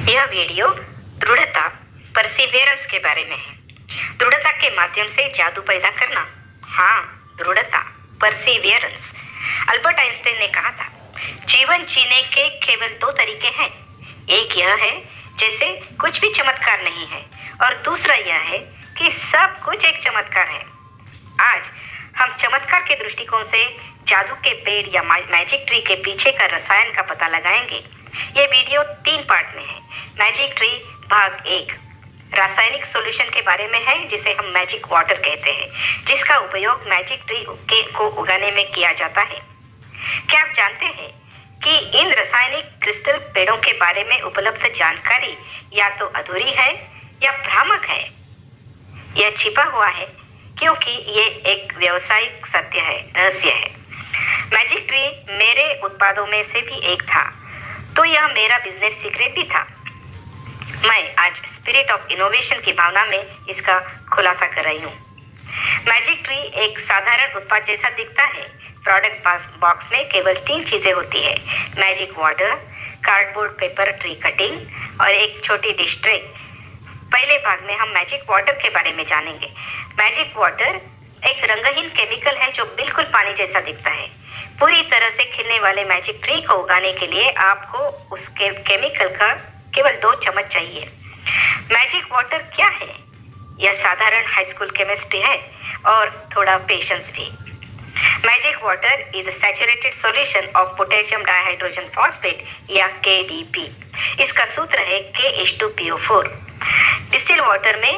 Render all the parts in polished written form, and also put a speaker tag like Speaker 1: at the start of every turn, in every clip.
Speaker 1: यह वीडियो दृढ़ता परसिवियरेंस के बारे में है। दृढ़ता के माध्यम से जादू पैदा करना। हाँ, दृढ़ता परसिवियरेंस। अल्बर्ट आइंस्टाइन ने कहा था, जीवन जीने के केवल दो तरीके हैं। एक यह है जैसे कुछ भी चमत्कार नहीं है, और दूसरा यह है कि सब कुछ एक चमत्कार है। आज हम चमत्कार के दृष्टिकोण से जादू के पेड़ या मैजिक ट्री के पीछे का रसायन का पता लगाएंगे। ये वीडियो 3 पार्ट में है। मैजिक ट्री भाग 1 रासायनिक सॉल्यूशन के बारे में है, जिसे हम मैजिक वाटर कहते हैं, जिसका उपयोग मैजिक ट्री को उगाने में किया जाता है। क्या आप जानते हैं कि इन रासायनिक क्रिस्टल पेड़ों के बारे में उपलब्ध जानकारी या तो अधूरी है या भ्रामक है? यह छिपा हुआ है क्योंकि ये एक व्यावसायिक सत्य है, रहस्य है। मैजिक ट्री मेरे उत्पादों में से भी एक था, तो यह मेरा बिजनेस सीक्रेट भी था। मैं आज स्पिरिट ऑफ इनोवेशन की भावना में इसका खुलासा कर रही हूँ। मैजिक ट्री एक साधारण उत्पाद जैसा दिखता है। प्रोडक्ट बॉक्स में केवल 3 चीजें होती है: magic water, cardboard paper tree cutting और एक छोटी डिश ट्रे। पहले भाग में हम मैजिक वाटर के बारे में जानेंगे। मैजिक वाटर एक रंगहीन केमिकल है जो बिल्कुल पानी जैसा दिखता है। पूरी तरह से खिलने वाले मैजिक ट्री को उगाने के लिए आपको उस केमिकल का केवल 2 चम्मच चाहिए। मैजिक वाटर क्या है? यह साधारण हाई स्कूल केमिस्ट्री है और थोड़ा पेशेंस भी। Magic water is a saturated solution of potassium dihydrogen phosphate या KDP। इसका सूत्र है K:2PO4। डिस्टिल वाटर में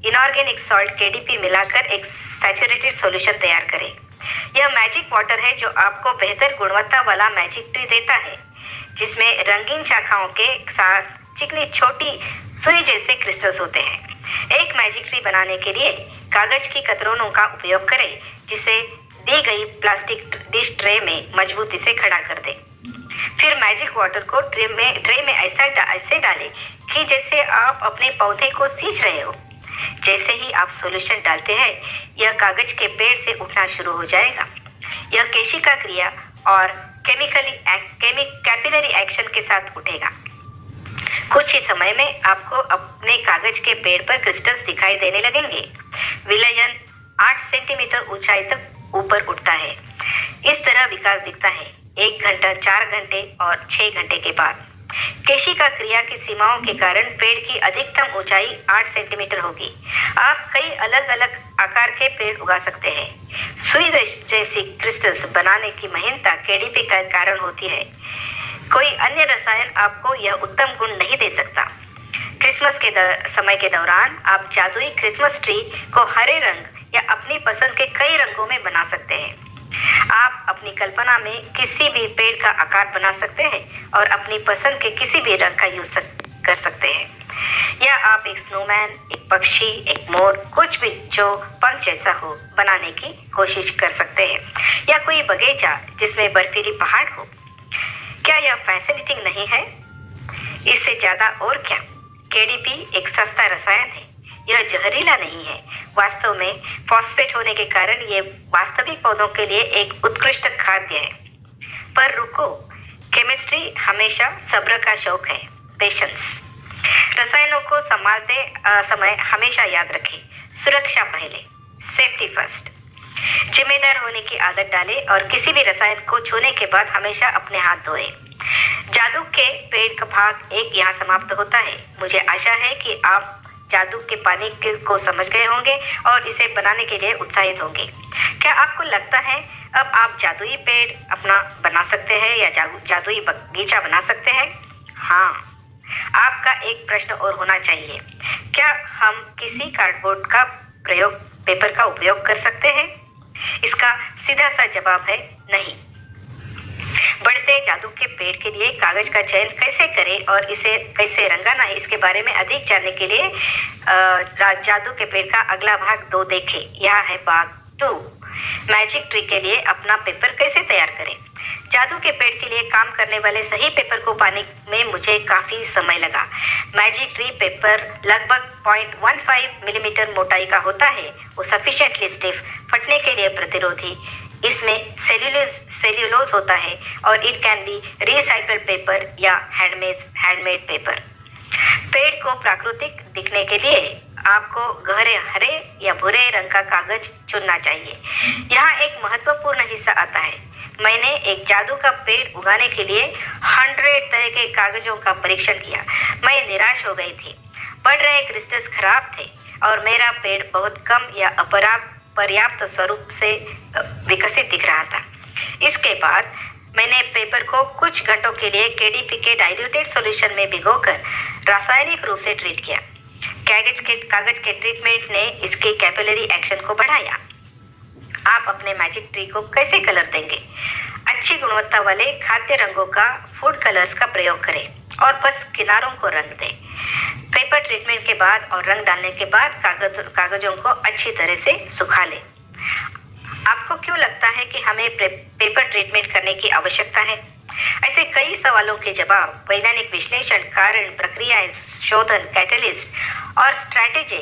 Speaker 1: इनऑर्गेनिक सॉल्ट KDP मिलाकर एक सैचुरेटेड सॉल्यूशन तैयार करें। यह मैजिक वाटर है जो आपको बेहतर गुणवत्ता वाला मैजिक ट्री देता है, जिसमें रंगीन शाखाओं के साथ चिकनी छोटी सुई जैसे क्रिस्टल्स होते हैं। एक मैजिक ट्री बनाने के लिए कागज की कतरनों का उपयोग करें, जिसे दी गई प्लास्टिक डिश ट्रे में मजबूती से खड़ा कर दें। फिर मैजिक वाटर को ट्रे में ऐसे डालें कि जैसे आप अपने पौधे को सींच रहे हो। जैसे ही आप सॉल्यूशन डालते हैं, यह कागज के पेड़ से उठना शुरू हो जाएगा। यह केशिका क्रिया और कैपिलरी एक्शन के साथ उठेगा। कुछ ही समय में आपको अपने कागज के पेड़ पर क्रिस्टल्स दिखाई देने लगेंगे। विलयन 8 सेंटीमीटर ऊंचाई तक ऊपर उठता है। इस तरह विकास दिखता है 1 घंटा, 4 घंटे और 6 घंटे के बाद। केशिका क्रिया की सीमाओं के कारण पेड़ की अधिकतम ऊंचाई 8 सेंटीमीटर होगी। आप कई अलग अलग आकार के पेड़ उगा सकते हैं। सुई जैसी क्रिस्टल्स बनाने की महानता KDP का कारण होती है। कोई अन्य रसायन आपको यह उत्तम गुण नहीं दे सकता। क्रिसमस के समय के दौरान आप जादुई क्रिसमस ट्री को हरे रंग या अपनी पसंद के कई रंगों में बना सकते हैं। आप अपनी कल्पना में किसी भी पेड़ का आकार बना सकते हैं और अपनी पसंद के किसी भी रंग का यूज कर सकते हैं। या आप एक स्नोमैन, एक पक्षी, एक मोर, कुछ भी जो पंख जैसा हो बनाने की कोशिश कर सकते हैं। या कोई बगीचा जिसमें बर्फीली पहाड़ हो। क्या यह फैसिनेटिंग नहीं है? इससे ज्यादा और क्या। KDP एक सस्ता रसायन है। यह जहरीला नहीं है। वास्तव में फॉस्फेट होने के कारण ये वास्तविक पौधों के लिए एक उत्कृष्ट खाद्य है। पर रुको, केमिस्ट्री हमेशा सब्र का शौक है, पेशेंस। रसायनों को संभालते समय हमेशा याद रखें, सुरक्षा पहले, सेफ्टी फर्स्ट। जिम्मेदार होने की आदत डालें और किसी भी रसायन को छूने के बाद हमेशा अपने हाथ धोएं। जादू के पेड़ का भाग 1 यहाँ समाप्त होता है। मुझे आशा है कि आप जादू के पानी को समझ गए होंगे और इसे बनाने के लिए उत्साहित होंगे। क्या आपको लगता है अब आप जादुई पेड़ अपना बना सकते हैं या जादुई बगीचा बना सकते हैं? हाँ, आपका एक प्रश्न और होना चाहिए। क्या हम किसी कार्डबोर्ड का पेपर का उपयोग कर सकते हैं? इसका सीधा सा जवाब है नहीं। बढ़ते जादू के पेड़ के लिए कागज का चयन कैसे करें और इसे कैसे रंगाना है, इसके बारे में अधिक जानने के लिए जादू के पेड़ का अगला भाग 2 देखें। यह है भाग 2, मैजिक ट्री के लिए अपना पेपर कैसे तैयार करें। जादू के पेड़ के लिए काम करने वाले सही पेपर को पाने में मुझे काफ़ी समय लगा। मैजिक ट्री पेपर लगभग 0.15 मिलीमीटर मोटाई का होता है। वो सफिशिएंटली स्टिफ, फटने के लिए प्रतिरोधी। इसमें सेल्यूलोज होता है और it can be recycled paper या हैंडमेड पेपर। पेड़ को प्राकृतिक दिखने के लिए आपको गहरे हरे या भूरे रंग का कागज चुनना चाहिए। यहाँ एक महत्वपूर्ण हिस्सा आता है। मैंने एक जादू का पेड़ उगाने के लिए 100 तरह के कागजों का परीक्षण किया। मैं निराश हो गई थी। बढ़ रहे क्रिस्टल्स खराब थे और मेरा पेड़ बहुत कम या पर्याप्त स्वरूप से विकसित दिख रहा था। इसके बाद मैंने पेपर को कुछ घंटों के लिए KDP के डाइल्यूटेड सॉल्यूशन में भिगोकर रासायनिक रूप से ट्रीट किया। कागज के ट्रीटमेंट ने इसके कैपिलरी एक्शन को बढ़ाया। आप अपने मैजिक ट्री को कैसे कलर देंगे? अच्छी गुणवत्ता वाले खाद्य रंगों का फूड कलर्स का प्रयोग करें और बस किनारों को रंग दें। पेपर ट्रीटमेंट के बाद और रंग डालने के बाद कागजों को अच्छी तरह से सुखा लें। आपको क्यों लगता है कि हमें पेपर ट्रीटमेंट करने की आवश्यकता है? ऐसे कई सवालों के जवाब वैज्ञानिक विश्लेषण, कारण, प्रक्रियाएं, शोधन, कैटलिस्ट और स्ट्रैटेजी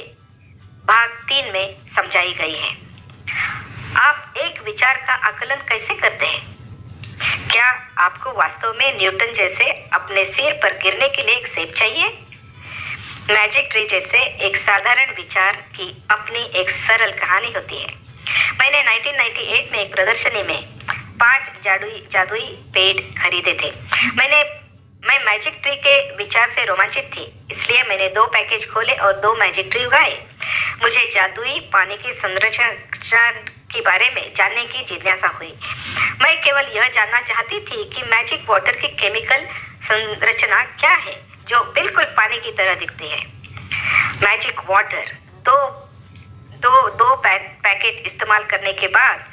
Speaker 1: भाग 3 में समझाई गई है। आप एक विचार का आकलन कैसे करते हैं? क्या आपको वास्तव में न्यूटन जैसे अपने सिर पर गिरने के लिए एक सेब चाहिए? मैजिक ट्री जैसे एक साधारण विचार की अपनी एक सरल कहानी होती है। मैंने 1998 में एक प्रदर्शनी में 5 जादुई पेड़ खरीदे थे। मैं मैजिक ट्री के विचार से रोमांचित थी, इसलिए मैंने 2 पैकेज खोले और 2 मैजिक ट्री उगाए। मुझे जादुई पानी की संरचना के बारे में जानने की जिज्ञासा हुई। मैं केवल यह जानना चाहती थी कि मैजिक वाटर की केमिकल संरचना क्या है जो बिल्कुल पानी की तरह दिखती है। मैजिक वाटर दो पैकेट इस्तेमाल करने के बाद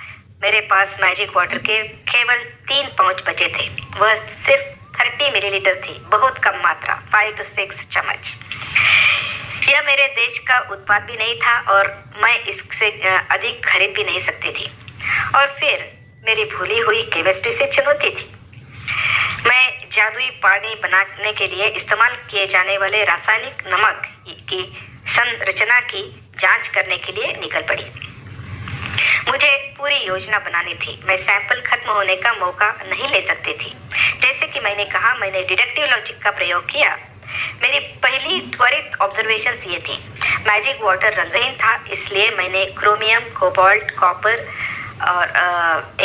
Speaker 1: मेरे पास मैजिक वाटर के केवल 3 पाउच बचे थे। वह सिर्फ 30 मिलीलीटर थी, बहुत कम मात्रा, 5 से 6 चम्मच। यह मेरे देश का उत्पाद भी नहीं था और मैं इससे अधिक खरीद भी नहीं सकती थी। और फिर मेरी भूली हुई केमिस्ट्री से चुनौती थी। मैं जादुई पानी बनाने के लिए इस्तेमाल किए जाने वाले रासायनिक नमक की संरचना की जांच करने के लिए निकल पड़ी। मुझे पूरी योजना बनानी थी। मैं सैंपल खत्म होने का मौका नहीं ले सकती थी। जैसे कि मैंने कहा, मैंने डिडक्टिव लॉजिक का प्रयोग किया। मेरी पहली त्वरित ऑब्जर्वेशंस ये थी। मैजिक वाटर रंगहीन था, इसलिए मैंने क्रोमियम, कोबाल्ट, कॉपर और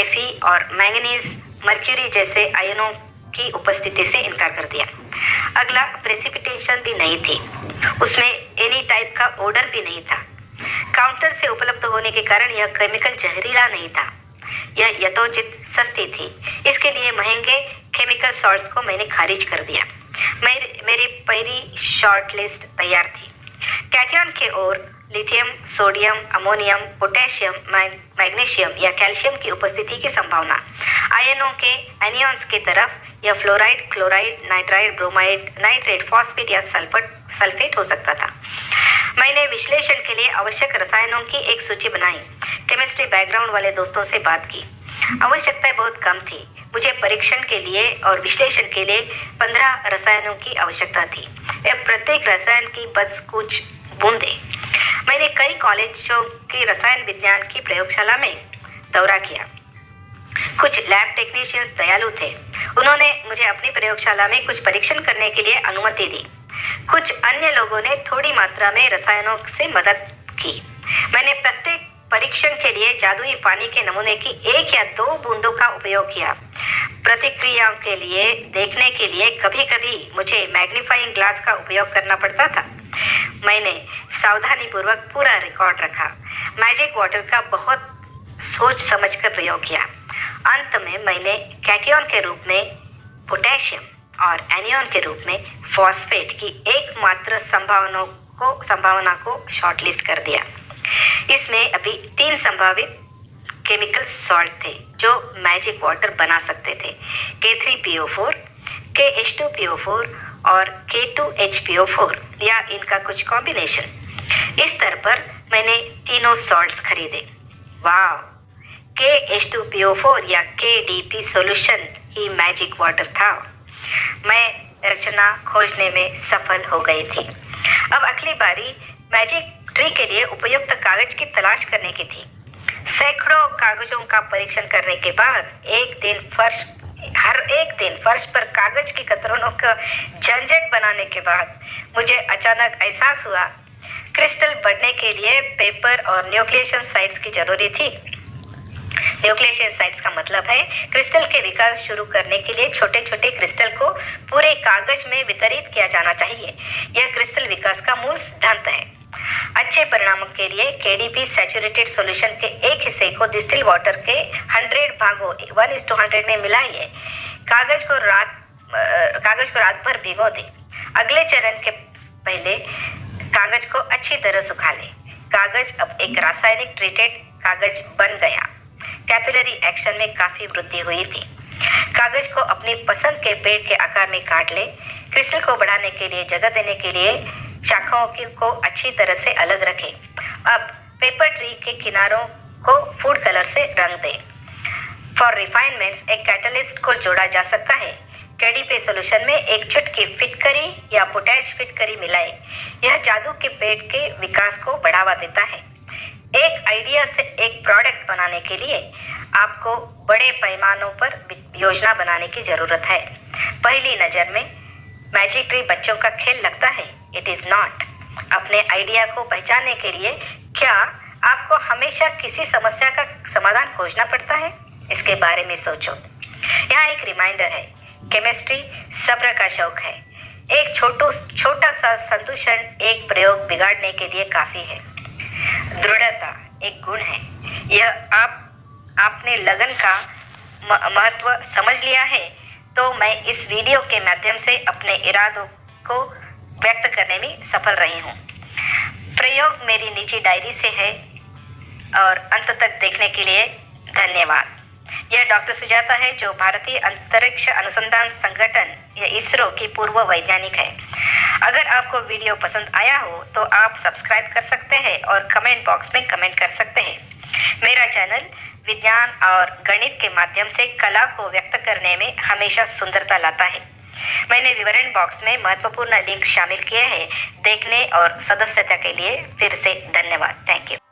Speaker 1: Fe और मैंगनीज, मर्क्यूरी जैसे आयनों की उपस्थिति से इनकार कर दिया। अगला, प्रेसिपिटेशन भी नहीं थी। उसमें एनी टाइप का ओडर भी नहीं था। काउंटर से उपलब्ध होने के कारण यह केमिकल जहरीला नहीं था। यह यथोचित सस्ती थी, इसके लिए महंगे केमिकल सॉल्ट्स को मैंने खारिज कर दिया। मेरी पहली शॉर्ट लिस्ट तैयार थी। कैटियन के ओर lithium, sodium, ammonium, potassium, magnesium या कैल्शियम की उपस्थिति की संभावना। आयनों के एनियंस की तरफ यह fluoride, chloride, nitride, bromide, nitrate, phosphate या सल्फेट हो सकता था। मैंने विश्लेषण के लिए आवश्यक रसायनों की एक सूची बनाई। केमिस्ट्री बैकग्राउंड वाले दोस्तों से बात की। आवश्यकताएं बहुत कम थी। मुझे परीक्षण के लिए और विश्लेषण के लिए 15 रसायनों की आवश्यकता थी। प्रत्येक रसायन की बस कुछ बूंदे। मैंने कई कॉलेजों की रसायन विज्ञान की प्रयोगशाला में दौरा किया। कुछ लैब टेक्नीशियंस दयालु थे। उन्होंने मुझे अपनी प्रयोगशाला में कुछ परीक्षण करने के लिए अनुमति दी। कुछ अन्य लोगों ने थोड़ी मात्रा में रसायनों से मदद की। मैंने प्रत्येक परीक्षण के लिए जादुई पानी के नमूने की 1 या 2 बूंदों का उपयोग किया। प्रतिक्रियाओं के लिए देखने के लिए कभी-कभी मुझे मैग्नीफाइंग ग्लास का उपयोग करना पड़ता था। मैंने सावधानीपूर्वक पूरा रिकॉर्ड रखा। मैजिक वाटर का बहुत सोच समझकर प्रयोग किया। अंत में मैंने कैटियन के रूप में पोटेशियम और एनियन के रूप में फॉस्फेट की एकमात्र संभावना को शॉर्टलिस्ट कर दिया। इसमें अभी 3 संभावित केमिकल सॉल्ट थे जो मैजिक वाटर बना सकते थे। K3PO4, KH2PO4 और K2HPO4 या इनका कुछ कॉम्बिनेशन। इस स्तर पर मैंने तीनों सॉल्ट्स खरीदे। वाह, KH2PO4 या KDP सॉल्यूशन ही मैजिक वाटर था। मैं रचना खोजने में सफल हो गई थी। अब अगली बारी मैजिक ट्री के लिए उपयुक्त कागज की तलाश करने की थी। सैकड़ों कागजों का परीक्षण करने के बाद हर एक दिन फर्श पर कागज की कतरनों का झंझट बनाने के बाद मुझे अचानक एहसास हुआ क्रिस्टल बढ़ने के लिए पेपर और न्यूक्लियेशन साइट्स की जरूरी थी। न्यूक्लियेशन साइट्स का मतलब है क्रिस्टल के विकास शुरू करने के लिए छोटे छोटे क्रिस्टल को पूरे कागज में वितरित किया जाना चाहिए। यह क्रिस्टल विकास का मूल सिद्धांत है। अच्छे परिणामों के लिए केडीपी सैचुरेटेड सॉल्यूशन के एक हिस्से को डिस्टिल वाटर के 100 भागों 1:100 में मिलाइए। कागज को रात भर भिगो दें। अगले चरण के पहले कागज को अच्छी तरह सुखा लें। कागज अब एक रासायनिक ट्रीटेड कागज बन गया। कैपिलरी एक्शन में काफी वृद्धि हुई थी। कागज को अपनी पसंद के पेड़ के आकार में काट ले। क्रिस्टल को बढ़ाने के लिए जगह देने के लिए शाखाओं को अच्छी तरह से अलग रखें। अब पेपर ट्री के किनारों को फूड कलर से रंग दें। फॉर रिफाइनमेंट्स एक कैटलिस्ट को जोड़ा जा सकता है। केडीपी सॉल्यूशन में एक चुटकी फिटकरी या पोटैश फिटकरी मिलाएं। यह जादू के पेड़ के विकास को बढ़ावा देता है। एक आइडिया से एक प्रोडक्ट बनाने के लिए आपको बड़े पैमानों पर योजना बनाने की जरूरत है। पहली नज़र में मैजिक ट्री बच्चों का खेल लगता है। It is not. अपने आइडिया को पहचानने के लिए क्या आपको हमेशा किसी समस्या का समाधान खोजना पड़ता है? इसके बारे में सोचो। यहाँ एक रिमाइंडर है, केमिस्ट्री सब्र का शौक है। एक छोटा सा संतुषण एक प्रयोग बिगाड़ने के लिए काफ़ी है। दृढ़ता एक गुण है। यह आपने लगन का महत्व समझ लिया है तो मैं इस वीडियो के माध्यम से अपने इरादों को व्यक्त करने में सफल रही हूँ। प्रयोग मेरी निजी डायरी से है और अंत तक देखने के लिए धन्यवाद। यह डॉक्टर सुजाता है जो भारतीय अंतरिक्ष अनुसंधान संगठन या इसरो की पूर्व वैज्ञानिक है। अगर आपको वीडियो पसंद आया हो तो आप सब्सक्राइब कर सकते हैं और कमेंट बॉक्स में कमेंट कर सकते हैं। मेरा चैनल विज्ञान और गणित के माध्यम से कला को व्यक्त करने में हमेशा सुंदरता लाता है। मैंने विवरण बॉक्स में महत्वपूर्ण लिंक शामिल किए हैं। देखने और सदस्यता के लिए फिर से धन्यवाद। Thank you.